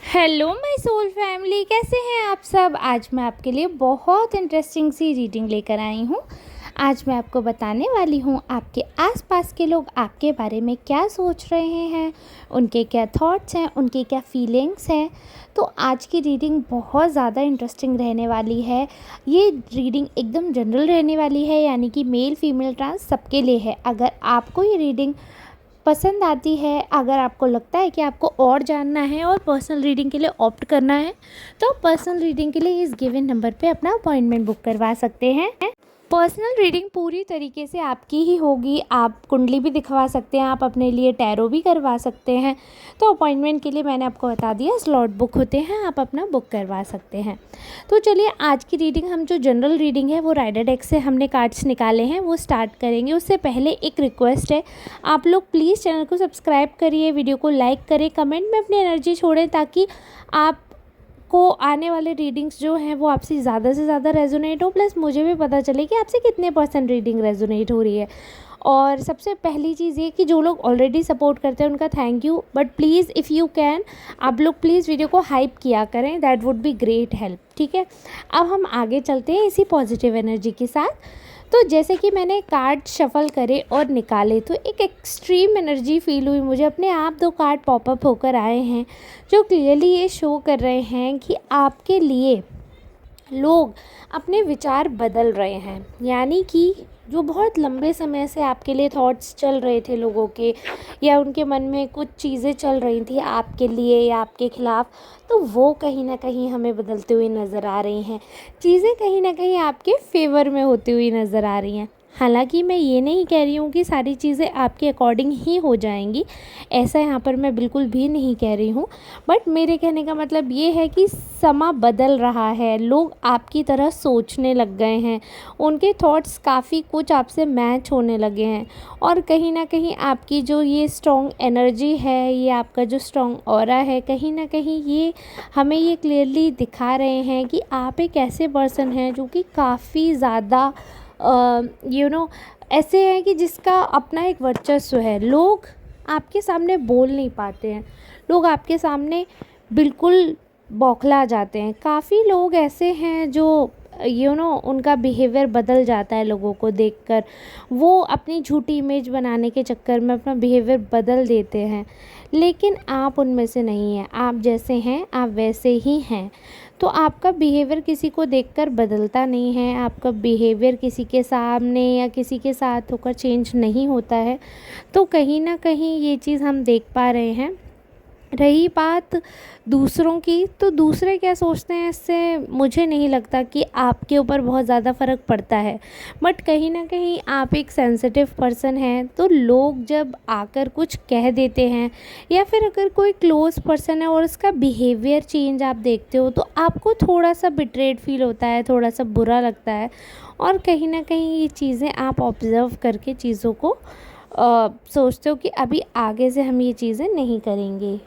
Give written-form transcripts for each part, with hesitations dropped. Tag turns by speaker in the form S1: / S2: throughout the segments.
S1: Hello my soul family, कैसे हैं आप सब। आज मैं आपके लिए बहुत इंटरेस्टिंग सी रीडिंग लेकर आई हूँ। आज मैं आपको बताने वाली हूँ आपके आसपास के लोग आपके बारे में क्या सोच रहे हैं, उनके क्या थॉट्स हैं, उनकी क्या फीलिंग्स हैं। तो आज की रीडिंग बहुत ज़्यादा इंटरेस्टिंग रहने वाली है। ये रीडिंग एकदम जनरल रहने वाली है, यानी कि मेल फीमेल ट्रांस सबके लिए है। अगर आपको ये रीडिंग पसंद आती है, अगर आपको लगता है कि आपको और जानना है और पर्सनल रीडिंग के लिए ऑप्ट करना है, तो पर्सनल रीडिंग के लिए इस गिवन नंबर पे अपना अपॉइंटमेंट बुक करवा सकते हैं। पर्सनल रीडिंग पूरी तरीके से आपकी ही होगी। आप कुंडली भी दिखवा सकते हैं, आप अपने लिए टैरो भी करवा सकते हैं। तो अपॉइंटमेंट के लिए मैंने आपको बता दिया, स्लॉट बुक होते हैं, आप अपना बुक करवा सकते हैं। तो चलिए, आज की रीडिंग हम जो जनरल रीडिंग है वो राइडर डेक से हमने कार्ड्स निकाले हैं वो स्टार्ट करेंगे। उससे पहले एक रिक्वेस्ट है, आप लोग प्लीज़ चैनल को सब्सक्राइब करिए, वीडियो को लाइक करें, कमेंट में अपनी एनर्जी छोड़ें, ताकि आप को आने वाले रीडिंग्स जो हैं वो आपसे ज़्यादा से ज़्यादा रेजोनेट हो, प्लस मुझे भी पता चले कि आपसे कितने % रीडिंग रेजोनेट हो रही है। और सबसे पहली चीज़ ये कि जो लोग ऑलरेडी सपोर्ट करते हैं उनका thank you, but please if you can आप लोग प्लीज़ वीडियो को हाइप किया करें, that would be great help. ठीक है, अब हम आगे चलते हैं इसी पॉजिटिव एनर्जी के साथ। तो जैसे कि मैंने कार्ड शफल करे और निकाले तो एक एक्सट्रीम एनर्जी फील हुई मुझे। अपने आप 2 कार्ड पॉपअप होकर आए हैं जो क्लियरली ये शो कर रहे हैं कि आपके लिए लोग अपने विचार बदल रहे हैं। यानी कि जो बहुत लंबे समय से आपके लिए थॉट्स चल रहे थे लोगों के, या उनके मन में कुछ चीज़ें चल रही थी आपके लिए या आपके ख़िलाफ़, तो वो कहीं ना कहीं हमें बदलते हुए नज़र आ रही हैं। चीज़ें कहीं ना कहीं आपके फेवर में होती हुई नज़र आ रही हैं। हालांकि मैं ये नहीं कह रही हूँ कि सारी चीज़ें आपके अकॉर्डिंग ही हो जाएंगी, ऐसा यहाँ पर मैं बिल्कुल भी नहीं कह रही हूँ। बट मेरे कहने का मतलब ये है कि समा बदल रहा है, लोग आपकी तरह सोचने लग गए हैं, उनके थॉट्स काफ़ी कुछ आपसे मैच होने लगे हैं। और कहीं ना कहीं आपकी जो ये स्ट्रॉन्ग एनर्जी है, ये आपका जो स्ट्रॉन्ग ऑरा है, कहीं ना कहीं ये हमें ये क्लियरली दिखा रहे हैं कि आप एक ऐसे पर्सन हैं जो कि काफ़ी ज़्यादा ऐसे हैं कि जिसका अपना एक वर्चस्व है। लोग आपके सामने बोल नहीं पाते हैं, लोग आपके सामने बिल्कुल बौखला जाते हैं। काफ़ी लोग ऐसे हैं जो उनका बिहेवियर बदल जाता है लोगों को देखकर। वो अपनी झूठी इमेज बनाने के चक्कर में अपना बिहेवियर बदल देते हैं, लेकिन आप उनमें से नहीं हैं। आप जैसे हैं आप वैसे ही हैं। तो आपका बिहेवियर किसी को देखकर बदलता नहीं है, आपका बिहेवियर किसी के सामने या किसी के साथ होकर चेंज नहीं होता है। तो कहीं ना कहीं ये चीज़ हम देख पा रहे हैं। रही बात दूसरों की, तो दूसरे क्या सोचते हैं इससे मुझे नहीं लगता कि आपके ऊपर बहुत ज़्यादा फ़र्क पड़ता है। बट कहीं ना कहीं आप एक सेंसिटिव पर्सन हैं, तो लोग जब आकर कुछ कह देते हैं, या फिर अगर कोई क्लोज़ पर्सन है और उसका बिहेवियर चेंज आप देखते हो, तो आपको थोड़ा सा बिट्रेड फील होता है, थोड़ा सा बुरा लगता है। और कहीं ना कहीं ये चीज़ें आप ऑब्ज़र्व करके चीज़ों को सोचते हो कि अभी आगे से हम ये चीज़ें नहीं करेंगे।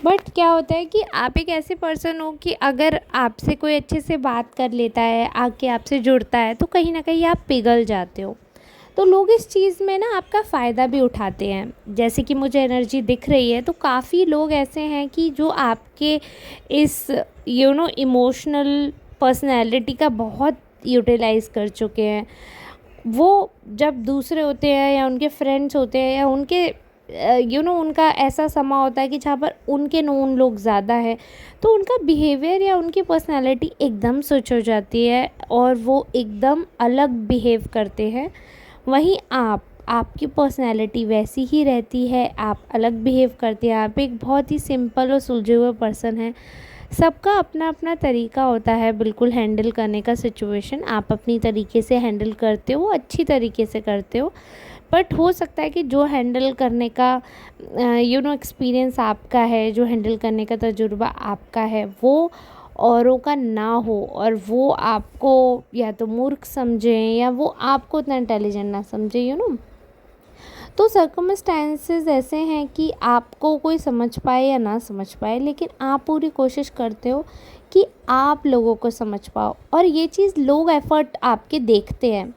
S1: बट क्या होता है कि आप एक ऐसे पर्सन हो कि अगर आपसे कोई अच्छे से बात कर लेता है, आके आपसे जुड़ता है, तो कहीं ना कहीं आप पिघल जाते हो। तो लोग इस चीज़ में ना आपका फ़ायदा भी उठाते हैं। जैसे कि मुझे एनर्जी दिख रही है, तो काफ़ी लोग ऐसे हैं कि जो आपके इस इमोशनल पर्सनैलिटी का बहुत यूटिलाइज़ कर चुके हैं। वो जब दूसरे होते हैं या उनके फ्रेंड्स होते हैं या उनके उनका ऐसा समा होता है कि जहाँ पर उनके नोन लोग ज़्यादा है, तो उनका बिहेवियर या उनकी पर्सनालिटी एकदम स्विच हो जाती है और वो एकदम अलग बिहेव करते हैं। वहीं आपकी पर्सनालिटी वैसी ही रहती है, आप अलग बिहेव करते हैं। आप एक बहुत ही सिंपल और सुलझे हुए पर्सन हैं। सबका अपना अपना तरीका होता है बिल्कुल हैंडल करने का सिचुएशन। आप अपनी तरीके से हैंडल करते हो, अच्छी तरीके से करते हो। बट हो सकता है कि जो हैंडल करने का एक्सपीरियंस आपका है, जो हैंडल करने का तजुर्बा आपका है, वो औरों का ना हो, और वो आपको या तो मूर्ख समझें या वो आपको उतना इंटेलिजेंट ना समझे। तो सर्कमस्टेंसेस ऐसे हैं कि आपको कोई समझ पाए या ना समझ पाए, लेकिन आप पूरी कोशिश करते हो कि आप लोगों को समझ पाओ, और ये चीज़ लोग एफ़र्ट आपके देखते हैं।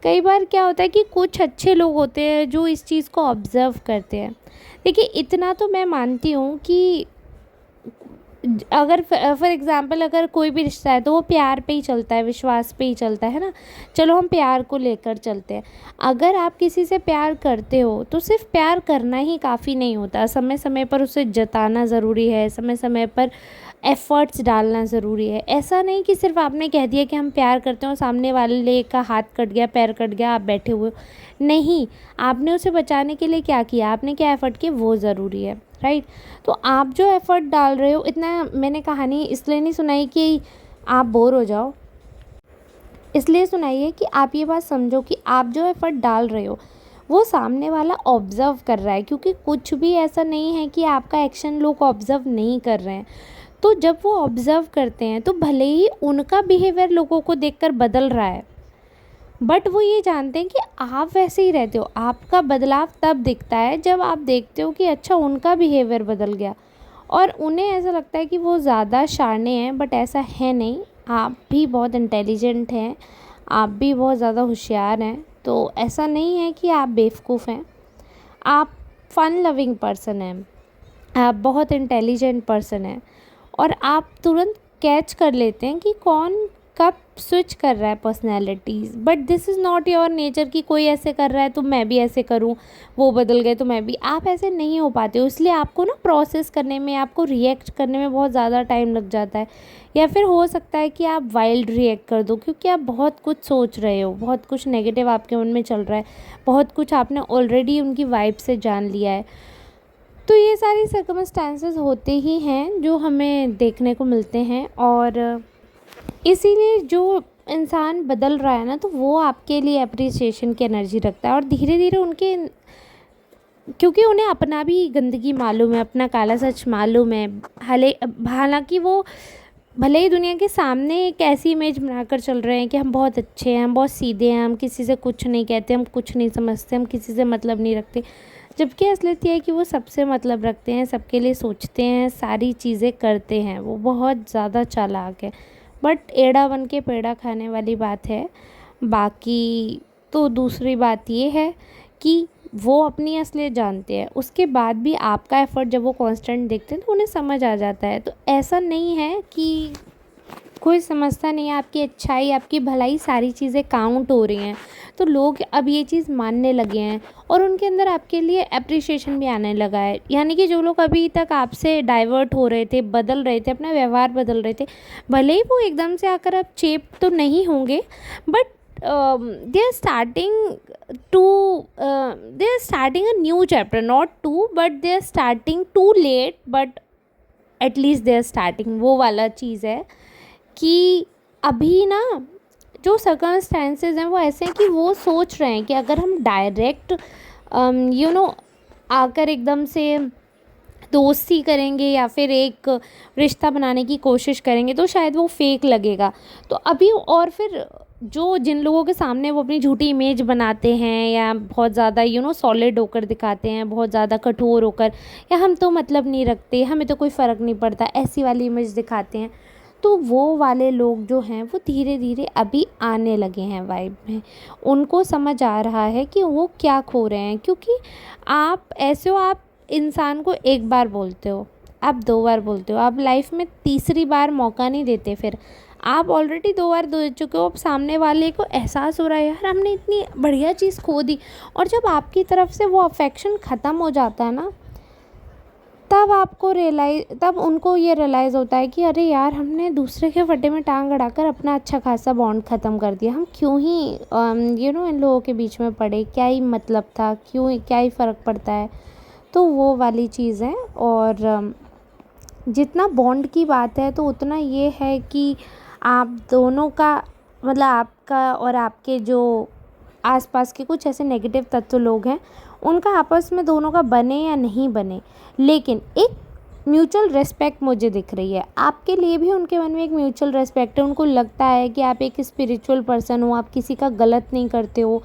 S1: कई बार क्या होता है कि कुछ अच्छे लोग होते हैं जो इस चीज़ को ऑब्ज़र्व करते हैं। देखिए, इतना तो मैं मानती हूँ कि अगर फॉर एग्ज़ाम्पल अगर कोई भी रिश्ता है तो वो प्यार पे ही चलता है, विश्वास पे ही चलता है ना। चलो हम प्यार को लेकर चलते हैं। अगर आप किसी से प्यार करते हो तो सिर्फ़ प्यार करना ही काफ़ी नहीं होता, समय समय पर उसे जताना ज़रूरी है, समय समय पर एफ़र्ट्स डालना ज़रूरी है। ऐसा नहीं कि सिर्फ़ आपने कह दिया कि हम प्यार करते हैं और सामने वाले का हाथ कट गया, पैर कट गया, आप बैठे हुए हो। नहीं, आपने उसे बचाने के लिए क्या किया, आपने क्या एफ़र्ट किए, वो ज़रूरी है, राइट। तो आप जो एफ़र्ट डाल रहे हो, इतना मैंने कहानी इसलिए नहीं सुनाई कि आप बोर हो जाओ, इसलिए सुनाई है कि आप ये बात समझो कि आप जो एफ़र्ट डाल रहे हो वो सामने वाला ऑब्ज़र्व कर रहा है, क्योंकि कुछ भी ऐसा नहीं है कि आपका एक्शन लोग ऑब्ज़र्व नहीं कर रहे हैं। तो जब वो ऑब्ज़र्व करते हैं तो भले ही उनका बिहेवियर लोगों को देखकर बदल रहा है, बट वो ये जानते हैं कि आप वैसे ही रहते हो। आपका बदलाव तब दिखता है जब आप देखते हो कि अच्छा उनका बिहेवियर बदल गया, और उन्हें ऐसा लगता है कि वो ज़्यादा शाणे हैं, बट ऐसा है नहीं। आप भी बहुत इंटेलिजेंट हैं, आप भी बहुत ज़्यादा होशियार हैं। तो ऐसा नहीं है कि आप बेवकूफ़ हैं, आप फ़न लविंग पर्सन हैं, आप बहुत इंटेलिजेंट पर्सन हैं, और आप तुरंत कैच कर लेते हैं कि कौन कब स्विच कर रहा है personalities. But this is not your nature कि कोई ऐसे कर रहा है तो मैं भी ऐसे करूं, वो बदल गए तो मैं भी। आप ऐसे नहीं हो पाते हो, इसलिए आपको ना प्रोसेस करने में, आपको रिएक्ट करने में बहुत ज़्यादा टाइम लग जाता है। या फिर हो सकता है कि आप वाइल्ड रिएक्ट कर दो, क्योंकि आप बहुत कुछ सोच रहे हो, बहुत कुछ नेगेटिव आपके मन में चल रहा है, बहुत कुछ आपने ऑलरेडी उनकी वाइब से जान लिया है। तो ये सारी सर्कमस्टेंसेस होते ही हैं जो हमें देखने को मिलते हैं, और इसीलिए जो इंसान बदल रहा है ना, तो वो आपके लिए एप्रिसिएशन की एनर्जी रखता है, और धीरे धीरे उनके, क्योंकि उन्हें अपना भी गंदगी मालूम है, अपना काला सच मालूम है। हालांकि वो भले ही दुनिया के सामने एक ऐसी इमेज बनाकर चल रहे हैं कि हम बहुत अच्छे हैं, हम बहुत सीधे हैं, हम किसी से कुछ नहीं कहते, हम कुछ नहीं समझते, हम किसी से मतलब नहीं रखते, जबकि असलियत ये है कि वो सबसे मतलब रखते हैं, सबके लिए सोचते हैं, सारी चीज़ें करते हैं, वो बहुत ज़्यादा चालाक है। बट एड़ा बन के पेड़ा खाने वाली बात है। बाकी तो दूसरी बात ये है कि वो अपनी असलियत जानते हैं, उसके बाद भी आपका एफ़र्ट जब वो कांस्टेंट देखते हैं तो उन्हें समझ आ जाता है। तो ऐसा नहीं है कि कोई समझता नहीं है, आपकी अच्छाई, आपकी भलाई, सारी चीज़ें काउंट हो रही हैं। तो लोग अब ये चीज़ मानने लगे हैं, और उनके अंदर आपके लिए एप्रिसिएशन भी आने लगा है। यानी कि जो लोग अभी तक आपसे डाइवर्ट हो रहे थे, बदल रहे थे, अपना व्यवहार बदल रहे थे, भले ही वो एकदम से आकर अब चेप तो नहीं होंगे, but they are starting to they are starting a new chapter, not two, but they are starting too late, but at least they are starting। वो वाला चीज़ है कि अभी ना जो सर्कमस्टेंसेस हैं वो ऐसे हैं कि वो सोच रहे हैं कि अगर हम डायरेक्ट आकर एकदम से दोस्ती करेंगे या फिर एक रिश्ता बनाने की कोशिश करेंगे तो शायद वो फेक लगेगा। तो अभी, और फिर जो जिन लोगों के सामने वो अपनी झूठी इमेज बनाते हैं, या बहुत ज़्यादा सॉलिड होकर दिखाते हैं, बहुत ज़्यादा कठोर होकर, या हम तो मतलब नहीं रखते, हमें तो कोई फ़र्क नहीं पड़ता, ऐसी वाली इमेज दिखाते हैं, तो वो वाले लोग जो हैं वो धीरे धीरे अभी आने लगे हैं वाइब में। उनको समझ आ रहा है कि वो क्या खो रहे हैं, क्योंकि आप ऐसे हो, आप इंसान को एक बार बोलते हो, आप दो बार बोलते हो, आप लाइफ में तीसरी बार मौका नहीं देते। फिर आप ऑलरेडी दो बार दे चुके हो, अब सामने वाले को एहसास हो रहा है यार हमने इतनी बढ़िया चीज़ खो दी। और जब आपकी तरफ से वो अफेक्शन ख़त्म हो जाता है ना, तब उनको ये रियलाइज़ होता है कि अरे यार हमने दूसरे के फटे में टांग अड़ाकर अपना अच्छा खासा बॉन्ड ख़त्म कर दिया, हम क्यों ही इन लोगों के बीच में पड़े, क्या ही मतलब था, क्या ही फ़र्क पड़ता है। तो वो वाली चीज़ है। और जितना बॉन्ड की बात है तो उतना ये है कि आप दोनों का, मतलब आपका और आपके जो आसपास के कुछ ऐसे नेगेटिव तत्व लोग हैं, उनका आपस में दोनों का बने या नहीं बने, लेकिन एक म्यूचुअल रिस्पेक्ट मुझे दिख रही है। आपके लिए भी उनके मन में एक म्यूचुअल रिस्पेक्ट है, उनको लगता है कि आप एक स्पिरिचुअल पर्सन हो, आप किसी का गलत नहीं करते हो।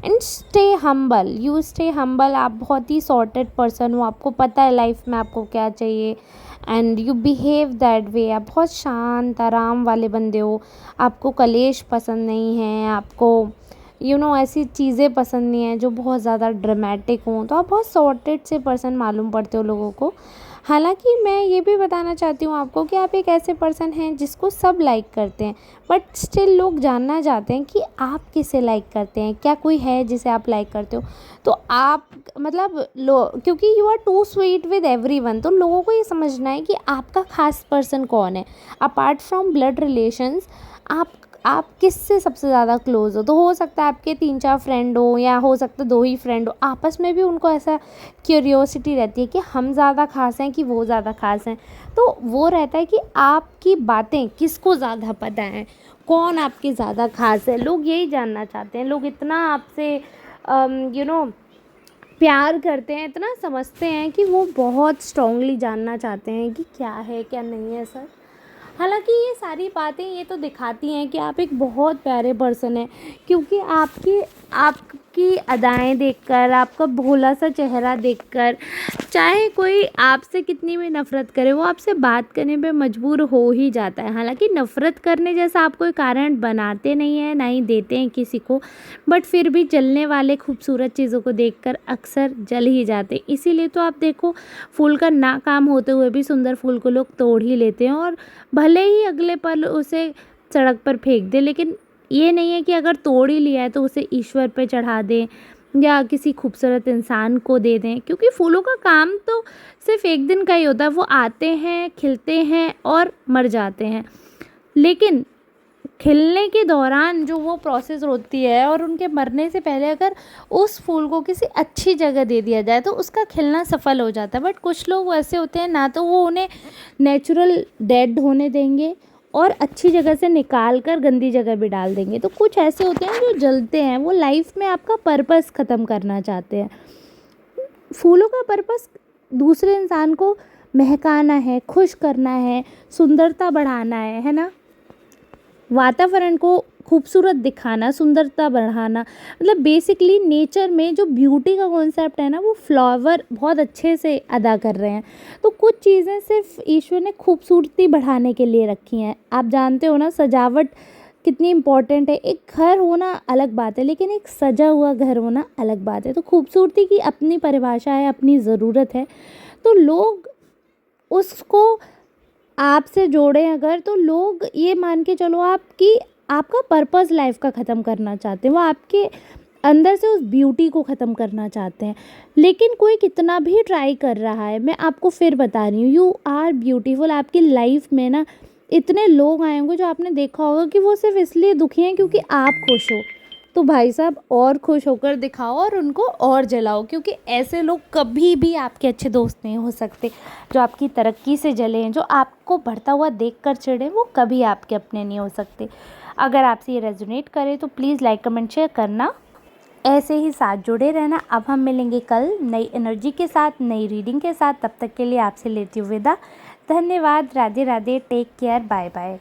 S1: And stay humble, you stay humble, आप बहुत ही सॉर्टेड पर्सन हो, आपको पता है लाइफ में आपको क्या चाहिए, and you behave that way. आप बहुत शांत आराम वाले बंदे हो, आपको कलेश पसंद नहीं है, आपको ऐसी चीज़ें पसंद नहीं है जो बहुत ज़्यादा ड्रामेटिक हों, तो आप बहुत सॉर्टेड से पर्सन मालूम पड़ते हो लोगों को। हालाँकि मैं ये भी बताना चाहती हूँ आपको कि आप एक ऐसे पर्सन हैं जिसको सब लाइक करते हैं, बट स्टिल लोग जानना चाहते हैं कि आप किसे लाइक करते हैं, क्या कोई है जिसे आप लाइक करते हो? तो आप मतलब लो, क्योंकि you are too sweet with everyone, तो लोगों को ये समझना है कि आपका ख़ास पर्सन कौन है। अपार्ट फ्रॉम ब्लड रिलेशंस, आप किससे सबसे ज़्यादा क्लोज़ हो? तो हो सकता है आपके 3-4 फ्रेंड हो, या हो सकता है 2 ही फ्रेंड हो, आपस में भी उनको ऐसा क्यूरियोसिटी रहती है कि हम ज़्यादा ख़ास हैं कि वो ज़्यादा ख़ास हैं। तो वो रहता है कि आपकी बातें किसको ज़्यादा पता हैं, कौन आपके ज़्यादा ख़ास है, लोग यही जानना चाहते हैं। लोग इतना आपसे यू नो प्यार करते हैं, इतना समझते हैं कि वो बहुत स्ट्रांगली जानना चाहते हैं कि क्या है, क्या नहीं है सर। हालाँकि ये सारी बातें ये तो दिखाती हैं कि आप एक बहुत प्यारे पर्सन हैं, क्योंकि आपकी अदाएँ देखकर, आपका भोला-सा चेहरा देखकर, चाहे कोई आपसे कितनी भी नफ़रत करे, वो आपसे बात करने पे मजबूर हो ही जाता है। हालाँकि नफ़रत करने जैसा आप कोई कारण बनाते नहीं हैं, ना ही देते हैं किसी को, बट फिर भी जलने वाले खूबसूरत चीज़ों को देखकर अक्सर जल ही जाते हैं। इसीलिए तो आप देखो, फूल का ना काम होते हुए भी सुंदर फूल को लोग तोड़ ही लेते हैं, और भले ही अगले पल उसे सड़क पर फेंक दें, लेकिन ये नहीं है कि अगर तोड़ ही लिया है तो उसे ईश्वर पे चढ़ा दें या किसी खूबसूरत इंसान को दे दें, क्योंकि फूलों का काम तो सिर्फ एक दिन का ही होता है। वो आते हैं, खिलते हैं और मर जाते हैं, लेकिन खिलने के दौरान जो वो प्रोसेस होती है और उनके मरने से पहले अगर उस फूल को किसी अच्छी जगह दे दिया जाए तो उसका खिलना सफल हो जाता है। बट कुछ लोग वैसे होते हैं, ना तो वो उन्हें नेचुरल डेड होने देंगे और अच्छी जगह से निकाल कर गंदी जगह भी डाल देंगे। तो कुछ ऐसे होते हैं जो जलते हैं, वो लाइफ में आपका पर्पस ख़त्म करना चाहते हैं। फूलों का पर्पस दूसरे इंसान को महकाना है, खुश करना है, सुंदरता बढ़ाना है ना? वातावरण को खूबसूरत दिखाना, सुंदरता बढ़ाना, मतलब बेसिकली नेचर में जो ब्यूटी का कॉन्सेप्ट है ना, वो फ्लावर बहुत अच्छे से अदा कर रहे हैं। तो कुछ चीज़ें सिर्फ ईश्वर ने खूबसूरती बढ़ाने के लिए रखी हैं। आप जानते हो ना, सजावट कितनी इम्पोर्टेंट है। एक घर होना अलग बात है, लेकिन एक सजा हुआ घर होना अलग बात है। तो खूबसूरती की अपनी परिभाषा है, अपनी ज़रूरत है। तो लोग उसको आपसे जोड़ें अगर, तो लोग ये मान के चलो आपकी आपका पर्पस लाइफ का ख़त्म करना चाहते हैं। वो आपके अंदर से उस ब्यूटी को ख़त्म करना चाहते हैं, लेकिन कोई कितना भी ट्राई कर रहा है, मैं आपको फिर बता रही हूँ, यू आर ब्यूटीफुल। आपकी लाइफ में ना इतने लोग आए होंगे जो आपने देखा होगा कि वो सिर्फ इसलिए दुखी हैं क्योंकि आप खुश हो। तो भाई साहब, और खुश होकर दिखाओ और उनको और जलाओ, क्योंकि ऐसे लोग कभी भी आपके अच्छे दोस्त नहीं हो सकते। जो आपकी तरक्की से जलें, जो आपको बढ़ता हुआ देखकर चिढ़ें, वो कभी आपके अपने नहीं हो सकते। अगर आपसे ये रेजोनेट करे तो प्लीज़ लाइक कमेंट शेयर करना। ऐसे ही साथ जुड़े रहना। अब हम मिलेंगे कल नई एनर्जी के साथ, नई रीडिंग के साथ। तब तक के लिए आपसे लेती हूँ विदा। धन्यवाद। Radhe Radhe. Take care. Bye bye.